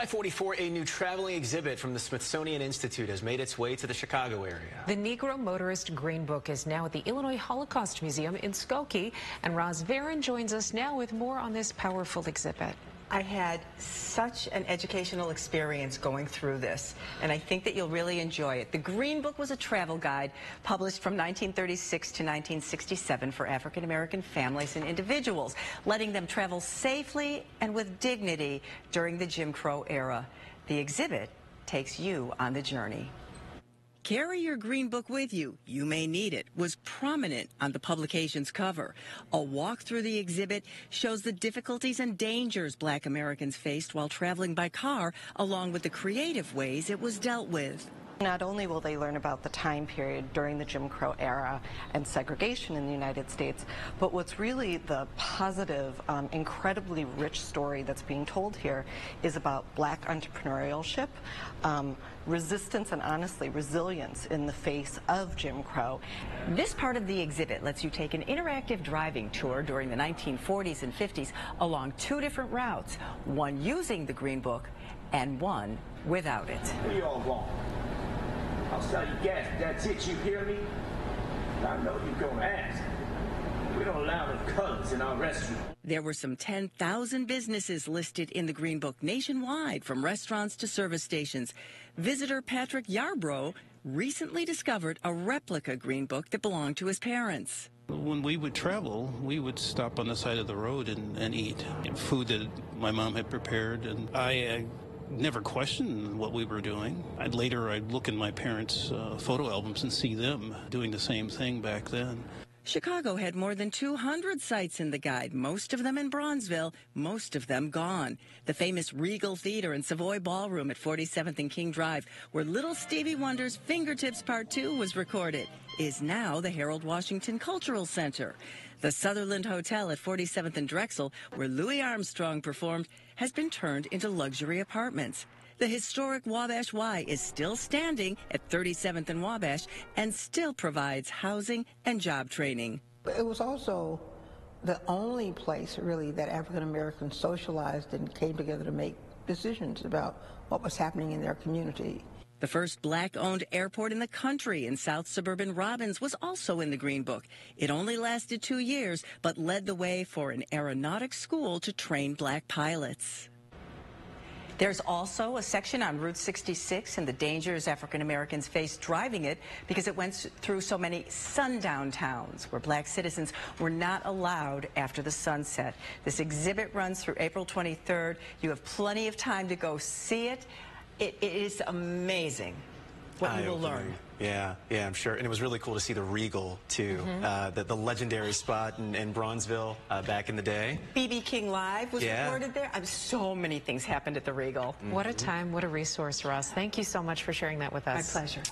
544, a new traveling exhibit from the Smithsonian Institute has made its way to the Chicago area. The Negro Motorist Green Book is now at the Illinois Holocaust Museum in Skokie, and Roz Varon joins us now with more on this powerful exhibit. I had such an educational experience going through this, and I think that you'll really enjoy it. The Green Book was a travel guide published from 1936 to 1967 for African American families and individuals, letting them travel safely and with dignity during the Jim Crow era. The exhibit takes you on the journey. Carry your Green Book with you. You may need it was prominent on the publication's cover. A walk through the exhibit shows the difficulties and dangers Black Americans faced while traveling by car, along with the creative ways it was dealt with. Not only will they learn about the time period during the Jim Crow era and segregation in the United States, but what's really the positive, incredibly rich story that's being told here is about Black entrepreneurship, resistance, and honestly resilience in the face of Jim Crow. This part of the exhibit lets you take an interactive driving tour during the 1940s and 50s along two different routes, one using the Green Book and one without it. What do you all want? I'll sell you gas. That's it, you hear me? I know you're gonna ask. We don't allow no colors in our restaurant. There were some 10,000 businesses listed in the Green Book nationwide, from restaurants to service stations. Visitor Patrick Yarbrough recently discovered a replica Green Book that belonged to his parents. When we would travel, we would stop on the side of the road and eat food that my mom had prepared, and I never questioned what we were doing. Later I'd look in my parents' photo albums and see them doing the same thing back then. Chicago had more than 200 sites in the guide, most of them in Bronzeville, most of them gone. The famous Regal Theater and Savoy Ballroom at 47th and King Drive, where Little Stevie Wonder's Fingertips Part 2 was recorded, is now the Harold Washington Cultural Center. The Sutherland Hotel at 47th and Drexel, where Louis Armstrong performed, has been turned into luxury apartments. The historic Wabash Y is still standing at 37th and Wabash and still provides housing and job training. It was also the only place, really, that African Americans socialized and came together to make decisions about what was happening in their community. The first Black-owned airport in the country in South Suburban Robbins was also in the Green Book. It only lasted 2 years, but led the way for an aeronautics school to train Black pilots. There's also a section on Route 66 and the dangers African Americans faced driving it because it went through so many sundown towns where Black citizens were not allowed after the sunset. This exhibit runs through April 23rd. You have plenty of time to go see it. It is amazing what you will learn. Yeah, I'm sure. And it was really cool to see the Regal, too, the legendary spot in Bronzeville back in the day. B.B. King Live was recorded there. So many things happened at the Regal. What a time, what a resource, Ross. Thank you so much for sharing that with us. My pleasure.